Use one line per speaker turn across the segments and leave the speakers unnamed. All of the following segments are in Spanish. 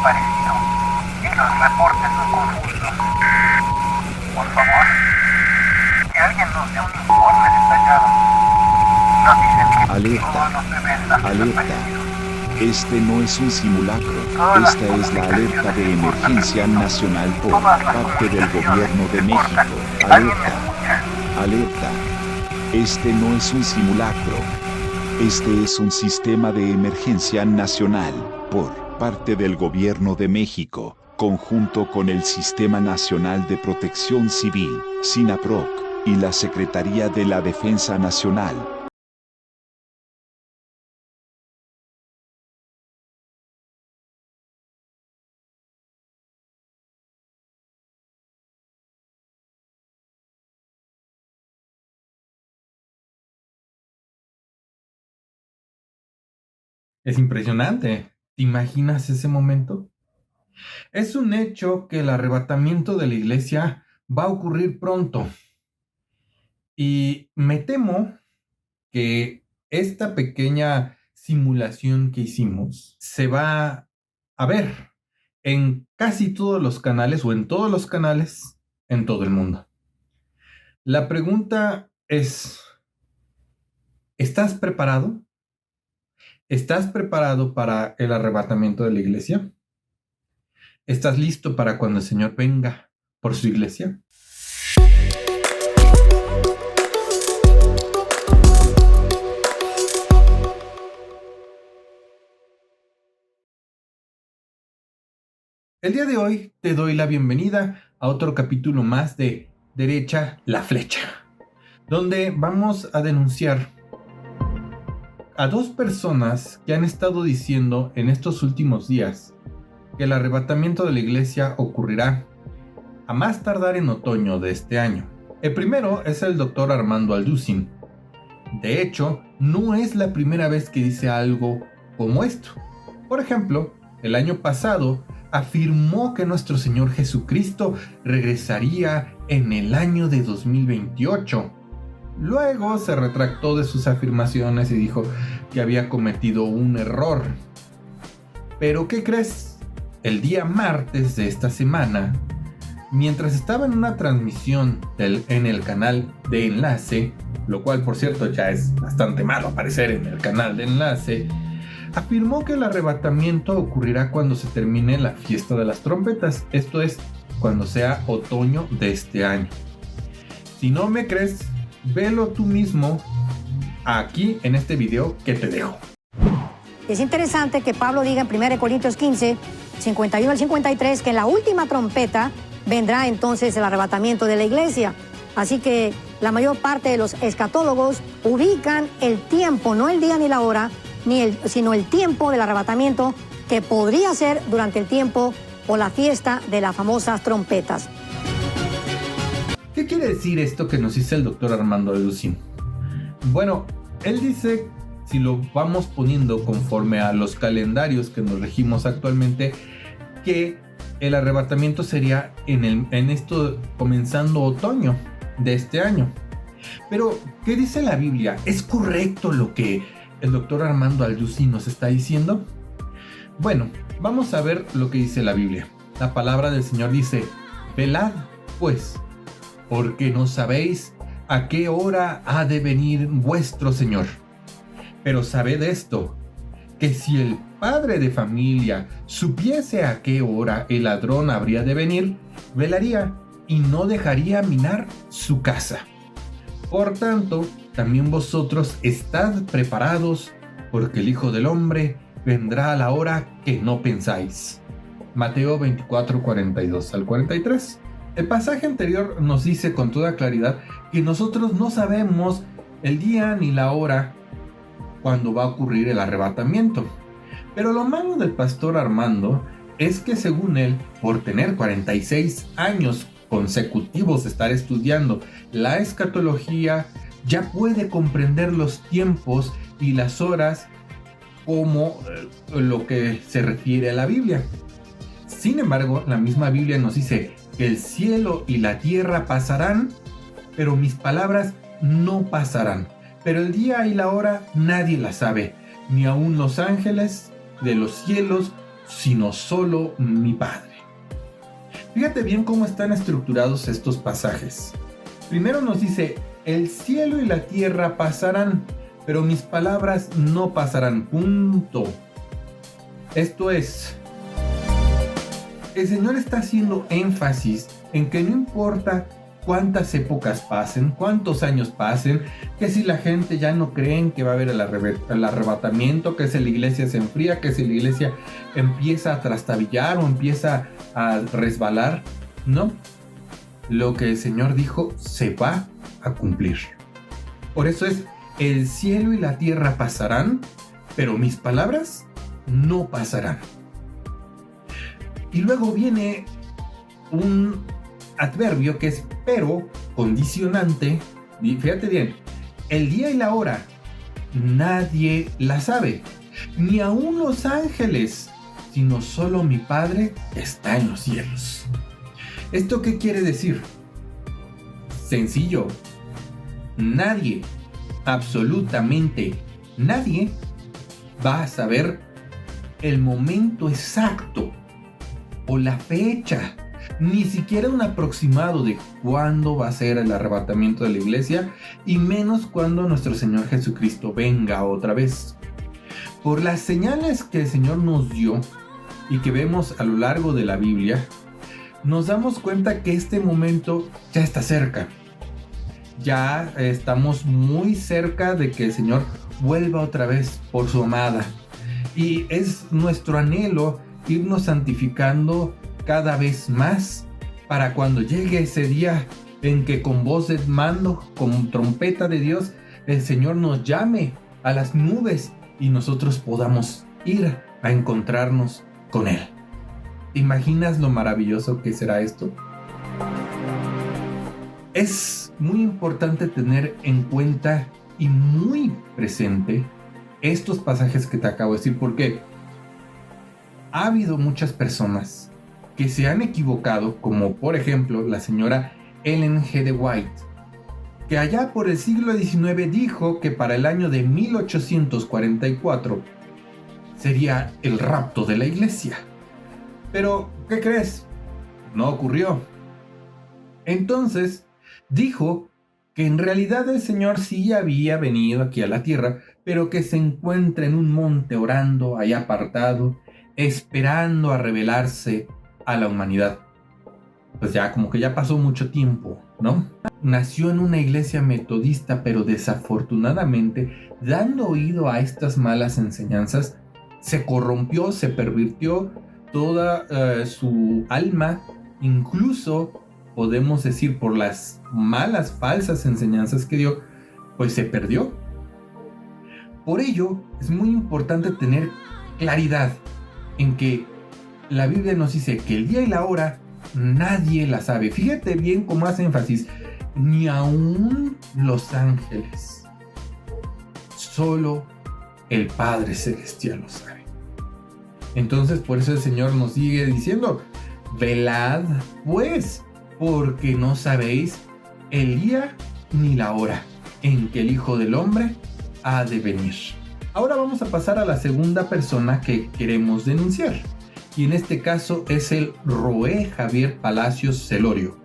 desaparecido y los reportes son confusos. Por favor, que alguien nos dé un informe detallado. Nos dicen que todos los bebés han desaparecido.
Este no es un simulacro, esta es la alerta de emergencia nacional por parte del gobierno de México. Alerta. Este no es un simulacro. Este es un sistema de emergencia nacional por parte del gobierno de México, conjunto con el Sistema Nacional de Protección Civil, SINAPROC, y la Secretaría de la Defensa Nacional.
Es impresionante. ¿Te imaginas ese momento? Es un hecho que el arrebatamiento de la iglesia va a ocurrir pronto. Y me temo que esta pequeña simulación que hicimos se va a ver en casi todos los canales o en todos los canales en todo el mundo. La pregunta es, ¿estás preparado? ¿Estás preparado para el arrebatamiento de la iglesia? ¿Estás listo para cuando el Señor venga por su iglesia? El día de hoy te doy la bienvenida a otro capítulo más de Derecha la Flecha, donde vamos a denunciar a dos personas que han estado diciendo en estos últimos días que el arrebatamiento de la iglesia ocurrirá a más tardar en otoño de este año. El primero es el doctor Armando Alducin. De hecho, no es la primera vez que dice algo como esto. Por ejemplo, el año pasado afirmó que nuestro Señor Jesucristo regresaría en el año de 2028. Luego se retractó de sus afirmaciones y dijo que había cometido un error. Pero ¿qué crees? El día martes de esta semana, mientras estaba en una transmisión en el canal de Enlace, lo cual por cierto ya es bastante malo aparecer en el canal de Enlace, afirmó que el arrebatamiento ocurrirá cuando se termine la fiesta de las trompetas, esto es, cuando sea otoño de este año. Si no me crees, velo tú mismo aquí en este video que te dejo.
Es interesante que Pablo diga en 1 Corintios 15, 51 al 53, que en la última trompeta vendrá entonces el arrebatamiento de la iglesia. Así que la mayor parte de los escatólogos ubican el tiempo, no el día ni la hora, sino el tiempo del arrebatamiento, que podría ser durante el tiempo o la fiesta de las famosas trompetas.
¿Qué quiere decir esto que nos dice el doctor Armando Alducin? Bueno, él dice, si lo vamos poniendo conforme a los calendarios que nos regimos actualmente, que el arrebatamiento sería en esto comenzando otoño de este año. Pero, ¿qué dice la Biblia? ¿Es correcto lo que el doctor Armando Alducin nos está diciendo? Bueno, vamos a ver lo que dice la Biblia. La palabra del Señor dice: velad, pues, porque no sabéis a qué hora ha de venir vuestro Señor. Pero sabed esto, que si el padre de familia supiese a qué hora el ladrón habría de venir, velaría y no dejaría minar su casa. Por tanto, también vosotros estad preparados, porque el Hijo del Hombre vendrá a la hora que no pensáis. Mateo 24, 42 al 43. El pasaje anterior nos dice con toda claridad que nosotros no sabemos el día ni la hora cuando va a ocurrir el arrebatamiento. Pero lo malo del pastor Armando es que, según él, por tener 46 años consecutivos de estar estudiando la escatología, ya puede comprender los tiempos y las horas como lo que se refiere a la Biblia. Sin embargo, la misma Biblia nos dice que el cielo y la tierra pasarán, pero mis palabras no pasarán. Pero el día y la hora nadie la sabe, ni aun los ángeles de los cielos, sino solo mi Padre. Fíjate bien cómo están estructurados estos pasajes. Primero nos dice, el cielo y la tierra pasarán, pero mis palabras no pasarán. Punto. Esto es, el Señor está haciendo énfasis en que no importa cuántas épocas pasen, cuántos años pasen, que si la gente ya no cree que va a haber el arrebatamiento, que si la iglesia se enfría, que si la iglesia empieza a trastabillar o empieza a resbalar, no. Lo que el Señor dijo se va a cumplir. Por eso es, el cielo y la tierra pasarán, pero mis palabras no pasarán. Y luego viene un adverbio que es pero condicionante. Y fíjate bien, el día y la hora nadie la sabe, ni aun los ángeles, sino solo mi Padre que está en los cielos. ¿Esto qué quiere decir? Sencillo. Nadie, absolutamente nadie, va a saber el momento exacto o la fecha, ni siquiera un aproximado de cuándo va a ser el arrebatamiento de la iglesia, y menos cuando nuestro Señor Jesucristo venga otra vez. Por las señales que el Señor nos dio y que vemos a lo largo de la Biblia, nos damos cuenta que este momento ya está cerca. Ya estamos muy cerca de que el Señor vuelva otra vez por su amada. Y es nuestro anhelo irnos santificando cada vez más para cuando llegue ese día en que con voz de mando, con trompeta de Dios, el Señor nos llame a las nubes y nosotros podamos ir a encontrarnos con Él. ¿Te imaginas lo maravilloso que será esto? Es muy importante tener en cuenta y muy presente estos pasajes que te acabo de decir, porque ha habido muchas personas que se han equivocado, como por ejemplo la señora Ellen G. de White, que allá por el siglo XIX dijo que para el año de 1844 sería el rapto de la iglesia. Pero, ¿qué crees? No ocurrió. Entonces, dijo que en realidad el Señor sí había venido aquí a la tierra, pero que se encuentra en un monte orando, ahí apartado, esperando a revelarse a la humanidad. Pues ya, como que ya pasó mucho tiempo, ¿no? Nació en una iglesia metodista, pero desafortunadamente, dando oído a estas malas enseñanzas, se corrompió, se pervirtió toda su alma, incluso podemos decir por las malas, falsas enseñanzas que dio, pues se perdió. Por ello, es muy importante tener claridad en que la Biblia nos dice que el día y la hora nadie la sabe. Fíjate bien cómo hace énfasis, ni aún los ángeles, solo el Padre Celestial lo sabe. Entonces, por eso el Señor nos sigue diciendo, velad pues, porque no sabéis el día ni la hora en que el Hijo del Hombre ha de venir. Ahora vamos a pasar a la segunda persona que queremos denunciar, y en este caso es el Roé Javier Palacios Celorio,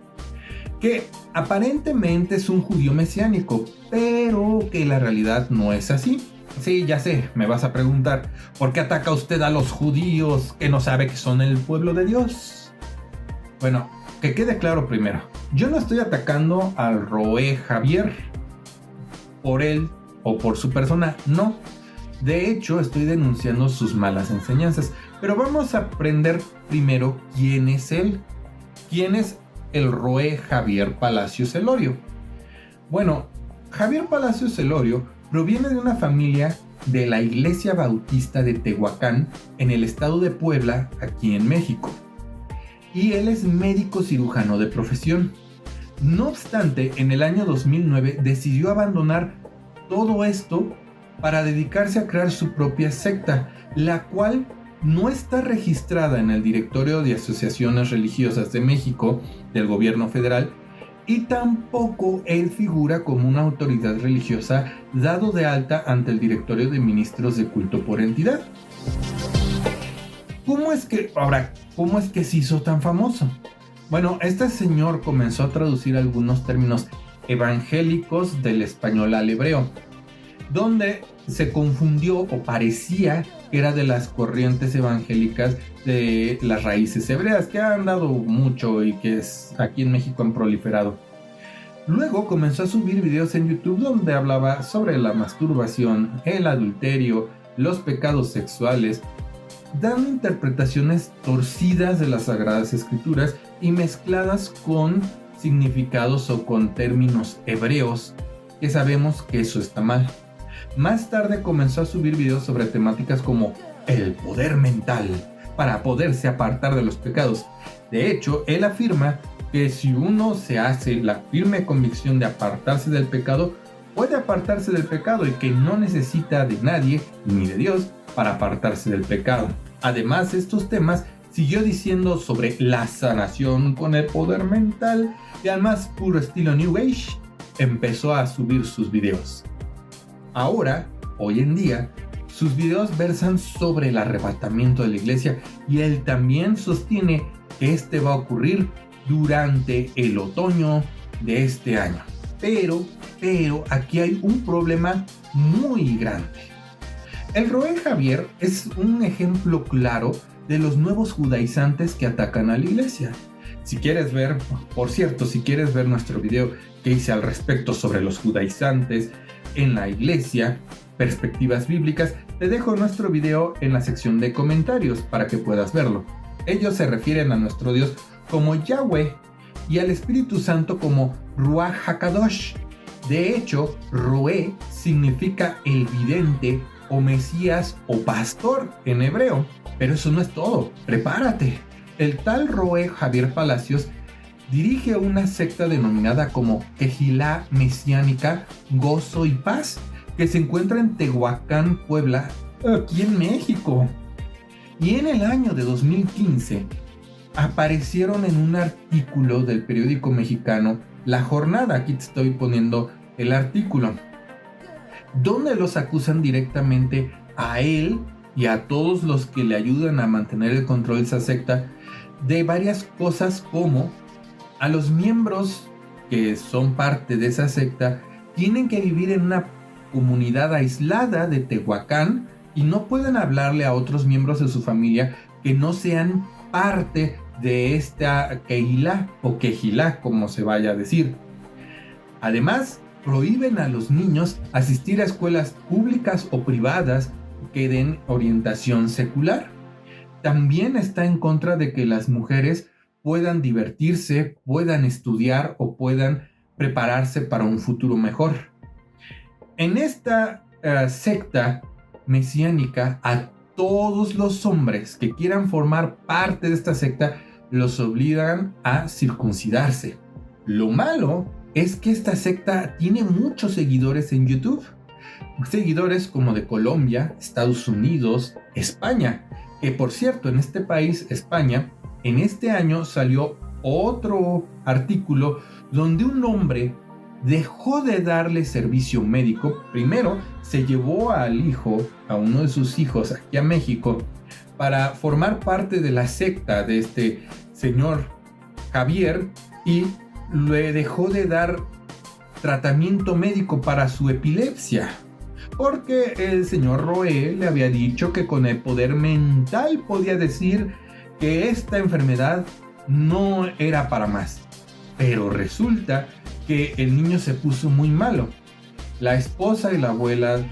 que aparentemente es un judío mesiánico, pero que la realidad no es así. Sí, ya sé, me vas a preguntar, ¿por qué ataca usted a los judíos que no sabe que son el pueblo de Dios? Bueno, que quede claro primero, yo no estoy atacando al Roé Javier por él o por su persona, no. De hecho, estoy denunciando sus malas enseñanzas, pero vamos a aprender primero quién es él. ¿Quién es el Roé Javier Palacios Celorio? Bueno, Javier Palacios Celorio proviene de una familia de la Iglesia Bautista de Tehuacán, en el estado de Puebla, aquí en México. Y él es médico cirujano de profesión. No obstante, en el año 2009 decidió abandonar todo esto para dedicarse a crear su propia secta, la cual no está registrada en el Directorio de Asociaciones Religiosas de México del Gobierno Federal, y tampoco él figura como una autoridad religiosa dado de alta ante el Directorio de Ministros de Culto por entidad. ¿Cómo es que se hizo tan famoso? Bueno, este señor comenzó a traducir algunos términos evangélicos del español al hebreo, donde se confundió o parecía que era de las corrientes evangélicas de las raíces hebreas, que han dado mucho y que aquí en México han proliferado. Luego comenzó a subir videos en YouTube donde hablaba sobre la masturbación, el adulterio, los pecados sexuales, dando interpretaciones torcidas de las Sagradas Escrituras y mezcladas con significados o con términos hebreos, que sabemos que eso está mal. Más tarde comenzó a subir videos sobre temáticas como el poder mental para poderse apartar de los pecados. De hecho, él afirma que si uno se hace la firme convicción de apartarse del pecado, puede apartarse del pecado y que no necesita de nadie ni de Dios para apartarse del pecado. Además, estos temas siguió diciendo sobre la sanación con el poder mental y además puro estilo New Age, empezó a subir sus videos. Ahora, hoy en día, sus videos versan sobre el arrebatamiento de la iglesia y él también sostiene que este va a ocurrir durante el otoño de este año. Pero aquí hay un problema muy grande. El Roé Javier es un ejemplo claro de los nuevos judaizantes que atacan a la iglesia. Si quieres ver nuestro video que hice al respecto sobre los judaizantes en la iglesia, perspectivas bíblicas, te dejo nuestro video en la sección de comentarios para que puedas verlo. Ellos se refieren a nuestro Dios como Yahweh y al Espíritu Santo como Ruach HaKadosh. De hecho, Roé significa el vidente o Mesías o pastor en hebreo. Pero eso no es todo, prepárate. El tal Roé Javier Palacios dirige una secta denominada como Kehilá Mesiánica Gozo y Paz, que se encuentra en Tehuacán, Puebla, aquí en México. Y en el año de 2015 aparecieron en un artículo del periódico mexicano La Jornada, aquí te estoy poniendo el artículo, donde los acusan directamente a él y a todos los que le ayudan a mantener el control de esa secta de varias cosas, como a los miembros que son parte de esa secta tienen que vivir en una comunidad aislada de Tehuacán y no pueden hablarle a otros miembros de su familia que no sean parte de esta Kehilá o Kehilá, como se vaya a decir. Además, prohíben a los niños asistir a escuelas públicas o privadas que den orientación secular. También está en contra de que las mujeres puedan divertirse, puedan estudiar o puedan prepararse para un futuro mejor. En esta secta mesiánica, a todos los hombres que quieran formar parte de esta secta los obligan a circuncidarse. Lo malo es que esta secta tiene muchos seguidores en YouTube. Seguidores como de Colombia, Estados Unidos, España. Que por cierto, en este país, España, en este año salió otro artículo donde un hombre dejó de darle servicio médico. Primero se llevó al hijo, a uno de sus hijos aquí a México, para formar parte de la secta de este señor Javier, y le dejó de dar tratamiento médico para su epilepsia, porque el señor Roé le había dicho que con el poder mental podía decir que esta enfermedad no era para más. Pero resulta que el niño se puso muy malo. La esposa y la abuela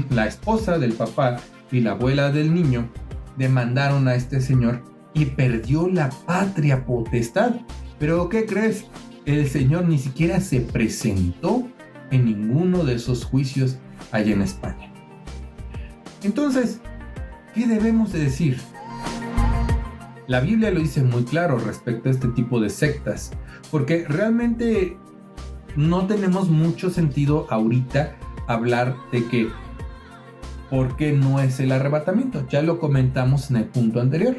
la esposa del papá y la abuela del niño demandaron a este señor y perdió la patria potestad. Pero ¿qué crees? El señor ni siquiera se presentó en ninguno de esos juicios allá en España. Entonces, ¿qué debemos de decir? La Biblia lo dice muy claro respecto a este tipo de sectas, porque realmente no tenemos mucho sentido ahorita hablar de que ¿por qué no es el arrebatamiento? Ya lo comentamos en el punto anterior.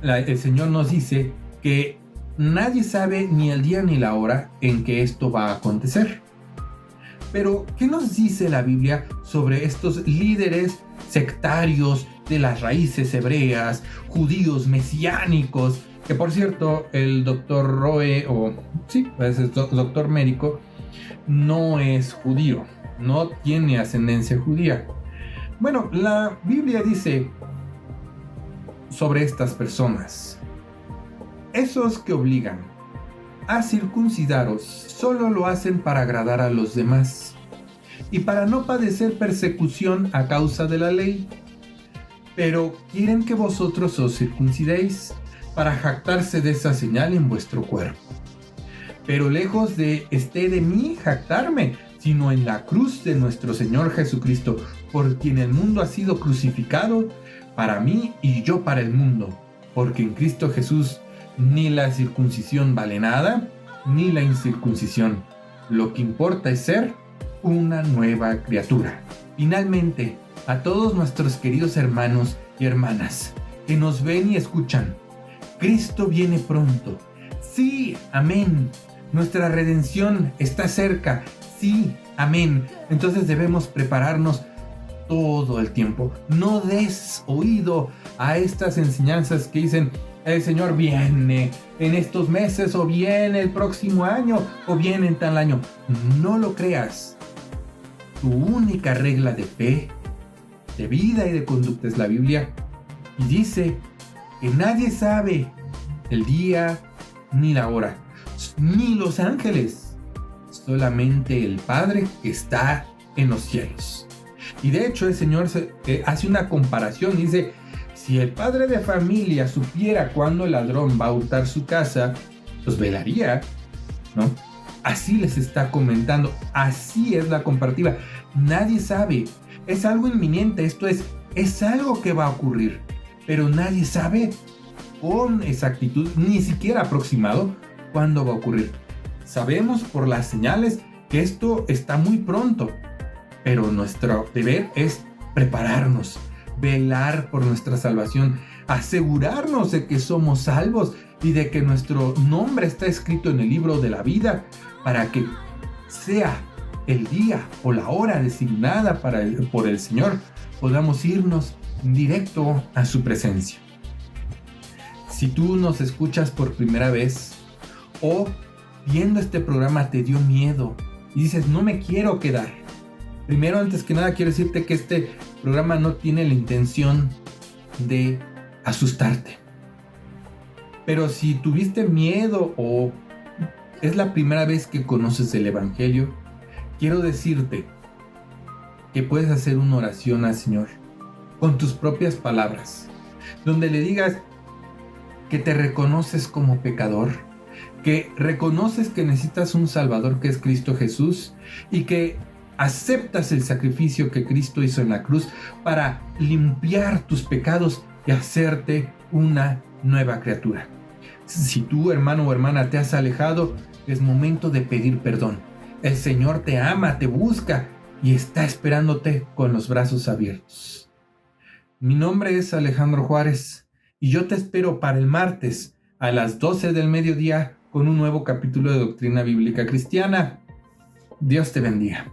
El Señor nos dice que nadie sabe ni el día ni la hora en que esto va a acontecer. Pero, ¿qué nos dice la Biblia sobre estos líderes sectarios de las raíces hebreas, judíos mesiánicos? Que por cierto, el doctor Roe, es doctor médico, no es judío, no tiene ascendencia judía. Bueno, la Biblia dice sobre estas personas: esos que obligan a circuncidaros solo lo hacen para agradar a los demás y para no padecer persecución a causa de la ley, pero quieren que vosotros os circuncidéis para jactarse de esa señal en vuestro cuerpo. Pero lejos esté de mí jactarme, sino en la cruz de nuestro Señor Jesucristo, por quien el mundo ha sido crucificado para mí y yo para el mundo, porque en Cristo Jesús ni la circuncisión vale nada, ni la incircuncisión. Lo que importa es ser una nueva criatura. Finalmente, a todos nuestros queridos hermanos y hermanas que nos ven y escuchan, Cristo viene pronto. Sí, amén. Nuestra redención está cerca. Sí, amén. Entonces debemos prepararnos todo el tiempo. No des oído a estas enseñanzas que dicen: el Señor viene en estos meses, o viene el próximo año, o viene en tal año. No lo creas. Tu única regla de fe, de vida y de conducta es la Biblia, y dice que nadie sabe el día ni la hora, ni los ángeles, solamente el Padre que está en los cielos. Y de hecho el Señor hace una comparación, dice: si el padre de familia supiera cuándo el ladrón va a hurtar su casa, pues velaría, ¿no? Así les está comentando, así es la comparativa. Nadie sabe, es algo inminente, esto es algo que va a ocurrir, pero nadie sabe con exactitud, ni siquiera aproximado, cuándo va a ocurrir. Sabemos por las señales que esto está muy pronto, pero nuestro deber es prepararnos, velar por nuestra salvación, asegurarnos de que somos salvos y de que nuestro nombre está escrito en el libro de la vida, para que sea el día o la hora designada por el Señor, podamos irnos directo a su presencia. Si tú nos escuchas por primera vez, o viendo este programa te dio miedo y dices: no me quiero quedar. Primero, antes que nada, quiero decirte que este programa no tiene la intención de asustarte. Pero si tuviste miedo o es la primera vez que conoces el Evangelio, quiero decirte que puedes hacer una oración al Señor con tus propias palabras, donde le digas que te reconoces como pecador, que reconoces que necesitas un Salvador que es Cristo Jesús, y que aceptas el sacrificio que Cristo hizo en la cruz para limpiar tus pecados y hacerte una nueva criatura. Si tú, hermano o hermana, te has alejado, es momento de pedir perdón. El Señor te ama, te busca y está esperándote con los brazos abiertos. Mi nombre es Alejandro Juárez y yo te espero para el martes a las 12 del mediodía con un nuevo capítulo de Doctrina Bíblica Cristiana. Dios te bendiga.